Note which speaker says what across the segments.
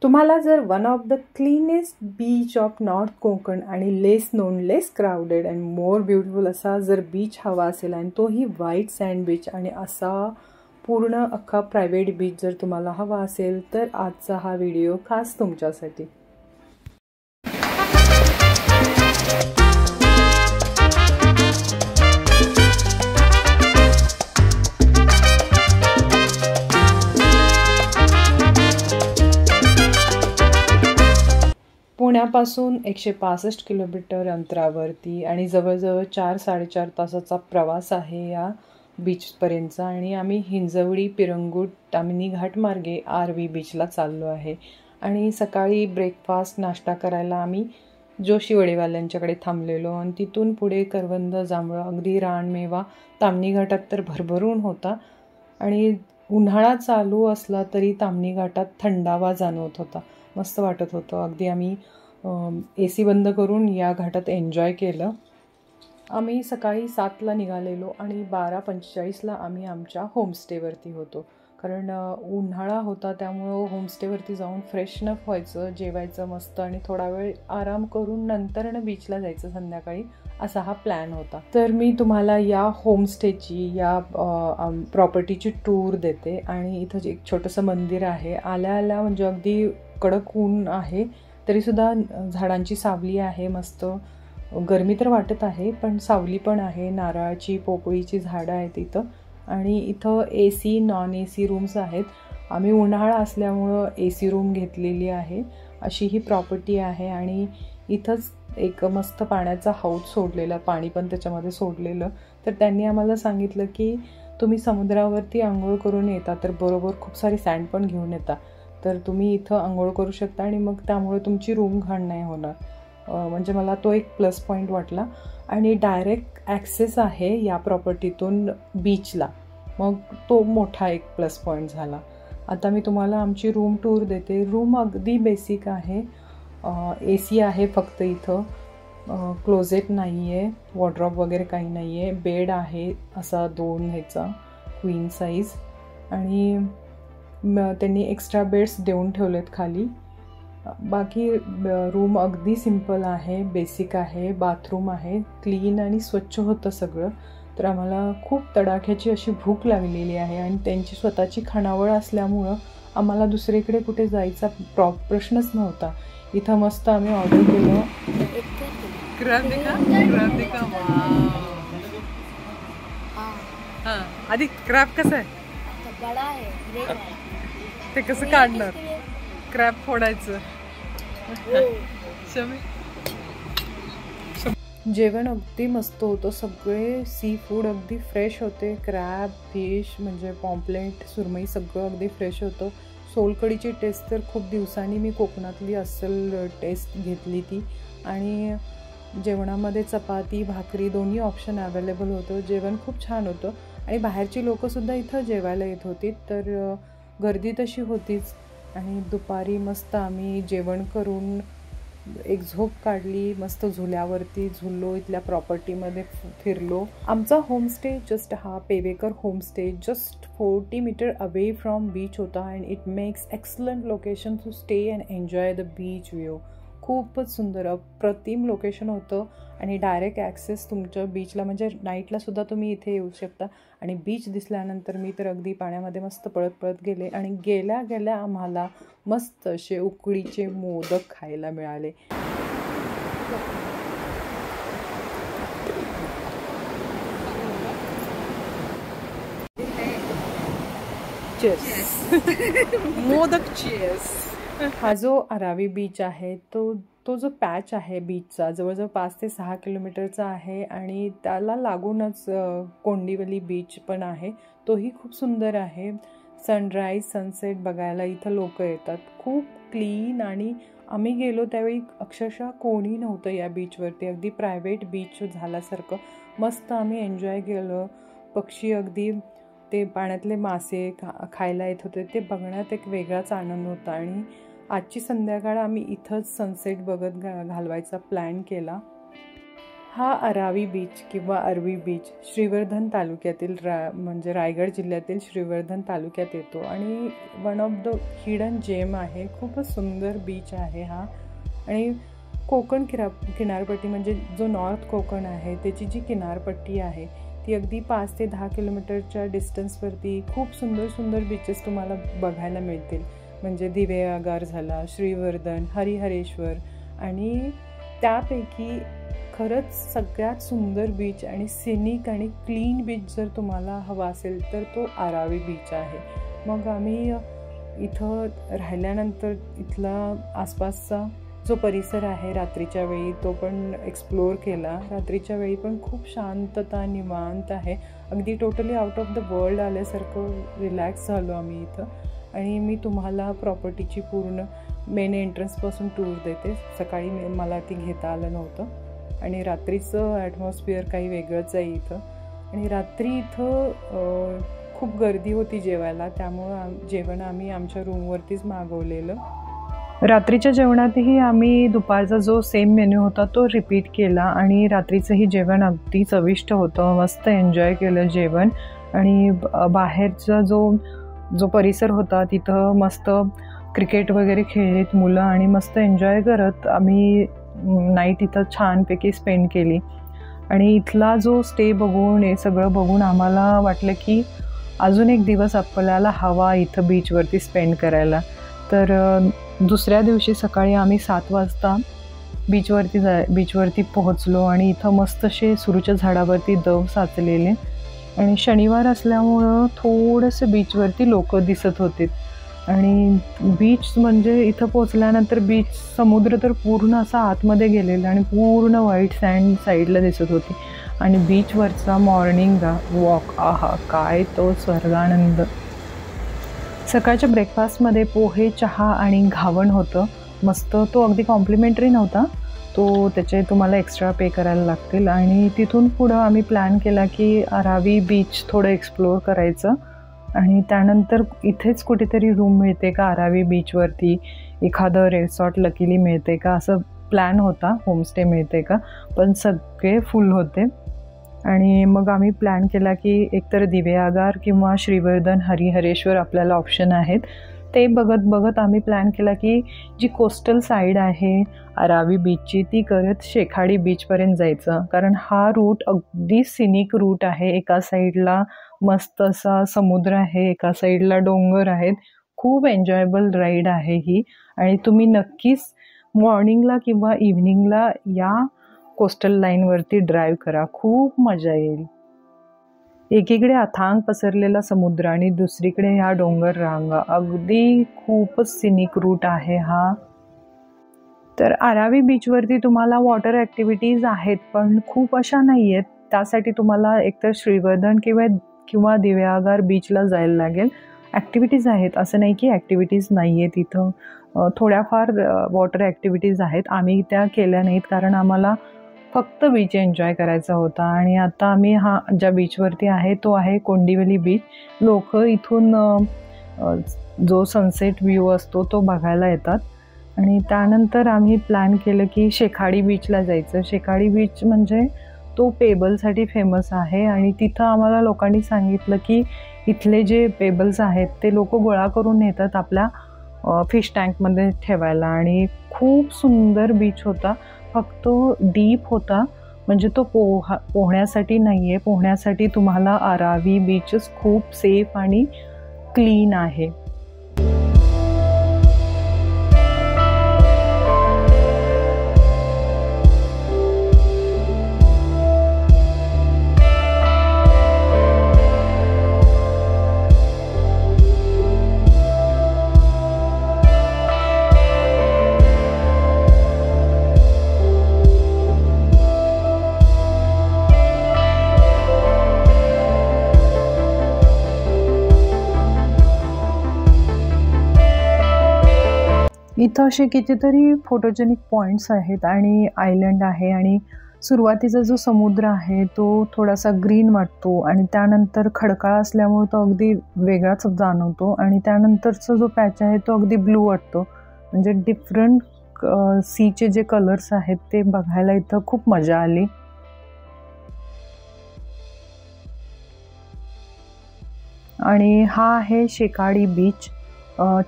Speaker 1: तुम्हाला जर one of the cleanest beach of north Konkan आणि less known, less crowded and more beautiful असा जर बीच हवा असेल आणि तोही व्हाईट सँड बीच आणि असा पूर्ण अख्खा प्रायव्हेट बीच जर तुम्हाला हवा असेल तर आजचा हा व्हिडिओ खास तुमच्यासाठी. पुण्यापासून 165 किलोमीटर अंतरावरती आणि जवळजवळ 4-4.5 तासाचा प्रवास आहे या बीचपर्यंतचा. आणि आम्ही हिंजवडी, पिरंगुट, ताम्हिणी घाट मार्गे आरवी बीचला चाललो आहे. आणि सकाळी ब्रेकफास्ट नाश्ता करायला आम्ही जोशी वडेवाल्यांच्याकडे थांबलेलो आणि तिथून पुढे करवंद, जांभळं, अगदी रानमेवा ताम्हिणी घाटात तर भरभरून होता. आणि उन्हाळा चालू असला तरी ताम्हिणी घाटात थंडावा जाणवत होता. मस्त वाटत होतं. अगदी आम्ही AC बंद करून या घाटात एन्जॉय केलं. आम्ही सकाळी 7ला निघालेलो आणि 12:45ला आम्ही आमच्या होमस्टेवरती होतो. कारण उन्हाळा होता त्यामुळं होमस्टेवरती जाऊन फ्रेशनप व्हायचं, जेवायचं मस्त आणि थोडा वेळ आराम करून नंतरनं बीचला जायचं संध्याकाळी, असा हा प्लॅन होता. तर मी तुम्हाला या होमस्टेची, या प्रॉपर्टीची टूर देते. आणि इथं एक छोटंसं मंदिर आहे. आल्या आल्या म्हणजे अगदी कडक ऊन आहे तरीसुद्धा झाडांची सावली आहे. मस्त गरमी तर वाटत आहे पण सावली पण आहे. नारळाची, पोपळीची झाडं आहेत इथं. आणि इथं AC, नॉन AC रूम्स आहेत. आम्ही उन्हाळा असल्यामुळं AC रूम घेतलेली आहे. अशी ही प्रॉपर्टी आहे. आणि इथंच एक मस्त पाण्याचा हौद सोडलेला, पाणी पण त्याच्यामध्ये सोडलेलं. तर त्यांनी आम्हाला सांगितलं की तुम्ही समुद्रावरती आंघोळ करून येता तर बरोबर खूप सारी सँड पण घेऊन येता, तर तुम्ही इथं आंघोळ करू शकता आणि मग त्यामुळे तुमची रूम घाण नाही होणार. म्हणजे मला तो एक प्लस पॉईंट वाटला. आणि डायरेक्ट ॲक्सेस आहे या प्रॉपर्टीतून बीचला, मग तो मोठा एक प्लस पॉईंट झाला. आता मी तुम्हाला आमची रूम टूर देते. रूम अगदी बेसिक आहे. AC आहे फक्त इथं. क्लोजेट नाही आहे, वॉर्डरोब वगैरे काही नाही आहे. बेड आहे असा 2 ह्याचा क्वीन साईज. आणि त्यांनी एक्स्ट्रा बेड्स देऊन ठेवलेत खाली. बाकी रूम अगदी सिंपल आहे, बेसिक आहे. बाथरूम आहे, क्लीन आणि स्वच्छ होतं सगळं. तर आम्हाला खूप तडाख्याची अशी भूक लागलेली आहे आणि त्यांची स्वतःची खानावळ असल्यामुळं आम्हाला दुसरीकडे कुठे जायचा प्रश्नच नव्हता. इथं मस्त आम्ही ऑर्डर केलं. आधी क्रॅब कसं आहे ते कसं काढणार, क्रॅब फोडायचं. जेवण अगदी मस्त होतं. सगळे सी फूड अगदी फ्रेश होते. क्रॅब, फिश म्हणजे पॉम्पलेट, सुरमई सगळं अगदी फ्रेश होतं. सोलकडीची टेस्ट तर खूप दिवसांनी मी कोकणातली अस्सल टेस्ट घेतली ती. आणि जेवणामध्ये चपाती, भाकरी दोन्ही ऑप्शन अवेलेबल होतं. जेवण खूप छान होतं. आणि बाहेरची लोकंसुद्धा इथं जेवायला येत होती, तर गर्दी तशी होतीच. आणि दुपारी मस्त आम्ही जेवण करून एक झोप काढली. मस्त झुल्यावरती झुललो, इथल्या प्रॉपर्टीमध्ये फिरलो. आमचा होमस्टे जस्ट हा Pevekar homestay just 40 metre away from beach होता. And it makes excellent location to stay and enjoy the beach view. खूपच सुंदर अप्रतिम लोकेशन होतं. आणि डायरेक्ट ॲक्सेस तुमच्या बीचला, म्हणजे नाईटलासुद्धा तुम्ही इथे येऊ शकता. आणि बीच दिसल्यानंतर मी तर अगदी पाण्यामध्ये मस्त पळत पळत गेले. आणि गेल्या गेल्या आम्हाला मस्त असे उकडीचे मोदक खायला मिळाले. मोदक चीअर्स. हा जो आरावी बीच आहे तो जो पॅच आहे बीचचा जवळजवळ 5 ते 6 किलोमीटरचा आहे. आणि त्याला लागूनच कोंडिवली बीच पण आहे, तोही खूप सुंदर आहे. सनराईज, सनसेट बघायला इथं लोक येतात. खूप क्लीन. आणि आम्ही गेलो त्यावेळी अक्षरशः कोणी नव्हतं या बीचवरती. अगदी प्रायव्हेट बीच झाल्यासारखं मस्त आम्ही एन्जॉय केलं. पक्षी, अगदी ते पाण्यातले मासे खायला येत होते, ते बघण्यात एक वेगळाच आनंद होता. आणि आजची संध्याकाळ आम्ही इथंच सनसेट बघत घालवायचा प्लॅन केला. हा अरावी बीच किंवा अरवी बीच श्रीवर्धन तालुक्यातील म्हणजे रायगड जिल्ह्यातील श्रीवर्धन तालुक्यात येतो आणि वन ऑफ द हिडन जेम आहे. खूपच सुंदर बीच आहे हा. आणि कोकण किनारपट्टी म्हणजे जो नॉर्थ कोकण आहे त्याची जी किनारपट्टी आहे ती अगदी 5 ते 10 किलोमीटरच्या डिस्टन्सवरती खूप सुंदर सुंदर बीचेस तुम्हाला बघायला मिळतील. म्हणजे दिवेआगार झाला, श्रीवर्धन, हरिहरेश्वर, आणि त्यापैकी खरंच सगळ्यात सुंदर बीच आणि सिनिक आणि क्लीन बीच जर तुम्हाला हवा असेल तर तो अरावी बीच आहे. मग आम्ही इथं राहिल्यानंतर इथला आसपासचा जो परिसर आहे रात्रीच्या वेळी तो पण एक्सप्लोअर केला. रात्रीच्या वेळी पण खूप शांतता, निवांत आहे. अगदी totally out of the world आल्यासारखं रिलॅक्स झालो आम्ही इथं. आणि मी तुम्हाला प्रॉपर्टीची पूर्ण मेन एंट्रन्सपासून टूर देते. सकाळी मला ती घेता आलं नव्हतं आणि रात्रीचं ॲटमॉस्फिअर काही वेगळंच आहे इथं. आणि रात्री इथं खूप गर्दी होती जेवायला, त्यामुळं जेवण आम्ही आमच्या रूमवरतीच मागवलेलं. रात्रीच्या जेवणातही आम्ही दुपारचा जो सेम मेन्यू होता तो रिपीट केला आणि रात्रीचंही जेवण अगदी चविष्ट होतं. मस्त एन्जॉय केलं जेवण. आणि बाहेरचा जो परिसर होता तिथं मस्त क्रिकेट वगैरे खेळलीत मुलं आणि मस्त एन्जॉय करत आम्ही नाईट इथं छानपैकी स्पेंड केली. आणि इथला जो स्टे बघून हे सगळं बघून आम्हाला वाटलं की अजून एक दिवस आपल्याला हवा इथं बीचवरती स्पेंड करायला. तर दुसऱ्या दिवशी सकाळी आम्ही 7 वाजता बीचवरती पोहोचलो आणि इथं मस्त असे सुरूच्या झाडावरती दव साचलेले आणि शनिवार असल्यामुळं थोडंसं बीचवरती लोक दिसत होते. आणि बीच म्हणजे इथं पोचल्यानंतर बीच समुद्र तर पूर्ण असा आतमध्ये गेलेला आणि पूर्ण व्हाईट सँड साईडला दिसत होती. आणि बीचवरचा मॉर्निंग वॉक, आहा काय तो स्वर्गानंद. सकाळच्या ब्रेकफास्टमध्ये पोहे, चहा आणि घावण होतं मस्त. तो अगदी कॉम्प्लिमेंटरी नव्हता, तो त्याचे तुम्हाला एक्स्ट्रा पे करायला लागतील. आणि तिथून पुढं आम्ही प्लॅन केला की अरावी बीच थोडं एक्सप्लोअर करायचं आणि त्यानंतर इथेच कुठेतरी रूम मिळते का अरावी बीचवरती, एखादं रिसॉर्ट लकीली मिळते का असं प्लॅन होता, होमस्टे मिळते का, पण सगळे फुल होते. आणि मग आम्ही प्लॅन केला की एकतर दिवेआगार किंवा श्रीवर्धन, हरिहरेश्वर आपल्याला ऑप्शन आहेत. ते बघत आम्ही प्लॅन केला की जी कोस्टल साईड आहे अरावी बीचची ती करत शेखाडी बीचपर्यंत जायचं. कारण हा रूट अगदी सिनिक रूट आहे. एका साईडला मस्त असा समुद्र आहे, एका साईडला डोंगर आहेत. खूप एन्जॉयबल राईड आहे ही. आणि तुम्ही नक्कीच मॉर्निंगला किंवा इव्हनिंगला या कोस्टल लाईनवरती ड्राईव्ह करा, खूप मजा येईल. एकीकडे अथांग पसरलेला समुद्र आणि दुसरीकडे ह्या डोंगर रांगा, अगदी खूपच सिनिक रूट आहे हा. तर अरावी बीचवरती तुम्हाला वॉटर ॲक्टिव्हिटीज आहेत पण खूप अशा नाही आहेत. त्यासाठी तुम्हाला एकतर श्रीवर्धन किंवा दिवेआगार बीचला जायला लागेल. ॲक्टिव्हिटीज आहेत, असं नाही की ॲक्टिव्हिटीज नाही आहेत इथं. थोड्याफार वॉटर ॲक्टिव्हिटीज आहेत, आम्ही त्या केल्या नाहीत कारण आम्हाला फक्त बीच एन्जॉय करायचा होता. आणि आता आम्ही हा ज्या बीचवरती आहे तो आहे कोंडिवली बीच. लोक इथून जो सनसेट व्ह्यू असतो तो बघायला येतात. आणि त्यानंतर आम्ही प्लॅन केलं की शेखाडी बीचला जायचं. शेखाडी बीच म्हणजे तो पेबलसाठी फेमस आहे आणि तिथं आम्हाला लोकांनी सांगितलं की इथले जे पेबल्स आहेत ते लोक गोळा करून नेतात आपल्या फिश टँकमध्ये ठेवायला. आणि खूप सुंदर बीच होता, फक्त डीप होता. म्हणजे तो पोहण्यासाठी नाही आहे. पोहण्यासाठी तुम्हाला अरावी बीचच खूप सेफ आणि क्लीन आहे. इथं असे कितीतरी फोटोजेनिक पॉईंट्स आहेत आणि आयलंड आहे. आणि सुरुवातीचा जो समुद्र आहे तो थोडासा ग्रीन वाटतो आणि त्यानंतर खडकाळ असल्यामुळे तो अगदी वेगळाच जाणवतो. आणि त्यानंतरचा जो पॅच आहे तो अगदी ब्लू वाटतो. म्हणजे डिफरंट सीचे जे कलर्स आहेत ते बघायला इथं खूप मजा आली. आणि हा आहे शेकाडी बीच.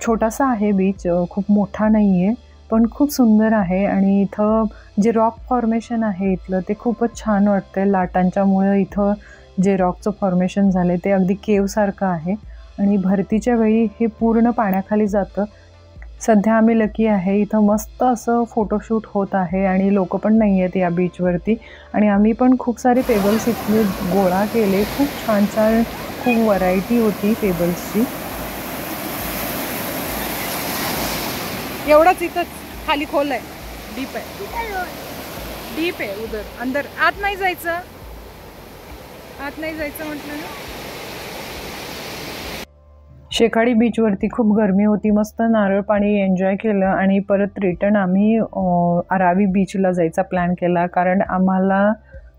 Speaker 1: छोटासा आहे बीच, खूप मोठा नाही आहे, पण खूप सुंदर आहे. आणि इथं जे रॉक फॉर्मेशन आहे इथलं ते खूपच छान वाटतं. लाटांच्यामुळं इथं जे रॉकचं फॉर्मेशन झालं ते अगदी केवसारखं आहे आणि भरतीच्या वेळी हे पूर्ण पाण्याखाली जातं. सध्या आम्ही लकी आहे, इथं मस्त असं फोटोशूट होत आहे आणि लोक पण नाही आहेत या बीचवरती. आणि आम्ही पण खूप सारे पेबल्स इथले गोळा केले. खूप छान छान खूप व्हरायटी होती पेबल्सची. एवढंच इथंच खाली खोल आहे, डीप आहे, डीप आहे उधर अंदर. आत नाही जायचं, आत नाही जायचं म्हटलं ना. शेकाडी बीचवरती खूप गरमी होती. मस्त नारळ पाणी एन्जॉय केलं आणि परत रिटर्न आम्ही अरावी बीचला जायचा प्लॅन केला, कारण आम्हाला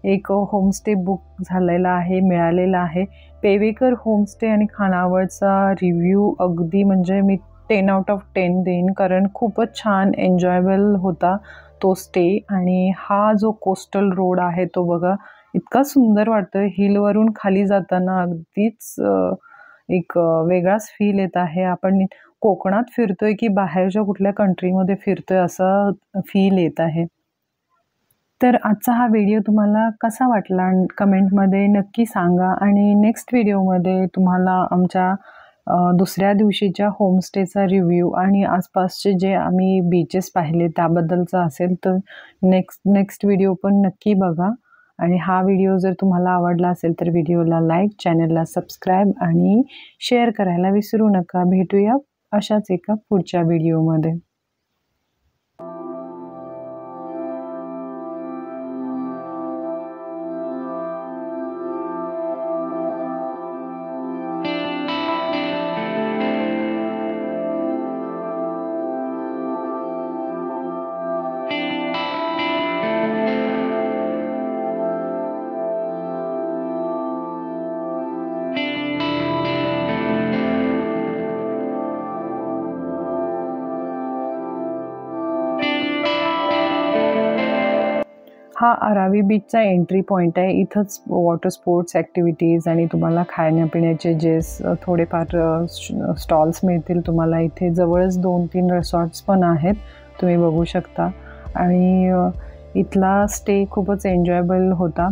Speaker 1: एक होमस्टे बुक झालेला आहे, मिळालेला आहे. पेवेकर होमस्टे आणि खानावळचा रिव्ह्यू अगदी म्हणजे मी 10 आउट ऑफ 10 देईन, कारण खूपच छान एन्जॉयबल होता तो स्टे. आणि हा जो कोस्टल रोड आहे तो बघा, इतका सुंदर वाटतं. हिलवरून खाली जाताना अगदीच एक वेगळाच फील येत आहे. आपण कोकणात फिरतोय की बाहेरच्या कुठल्या कंट्रीमध्ये फिरतोय असा फील येत आहे. तर आजचा हा व्हिडिओ तुम्हाला कसा वाटला कमेंटमध्ये नक्की सांगा. आणि नेक्स्ट व्हिडिओमध्ये तुम्हाला आमच्या दुसऱ्या दिवशीच्या होमस्टेचा रिव्ह्यू आणि आसपासचे जे आम्ही बीचेस पाहिले त्याबद्दलचा असेल. तर नेक्स्ट व्हिडिओ पण नक्की बघा. आणि हा व्हिडिओ जर तुम्हाला आवडला असेल तर व्हिडिओला लाईक, चॅनलला सबस्क्राईब आणि शेअर करायला विसरू नका. भेटूया अशाच एका पुढच्या व्हिडिओमध्ये. हा अरावी बीचचा एंट्री पॉईंट आहे. इथंच वॉटर स्पोर्ट्स ॲक्टिव्हिटीज आणि तुम्हाला खाण्यापिण्याचे जे थोडेफार स्टॉल्स मिळतील तुम्हाला. इथे जवळच 2-3 रिसॉर्ट्स पण आहेत, तुम्ही बघू शकता. आणि इथला स्टे खूपच एन्जॉयबल होता.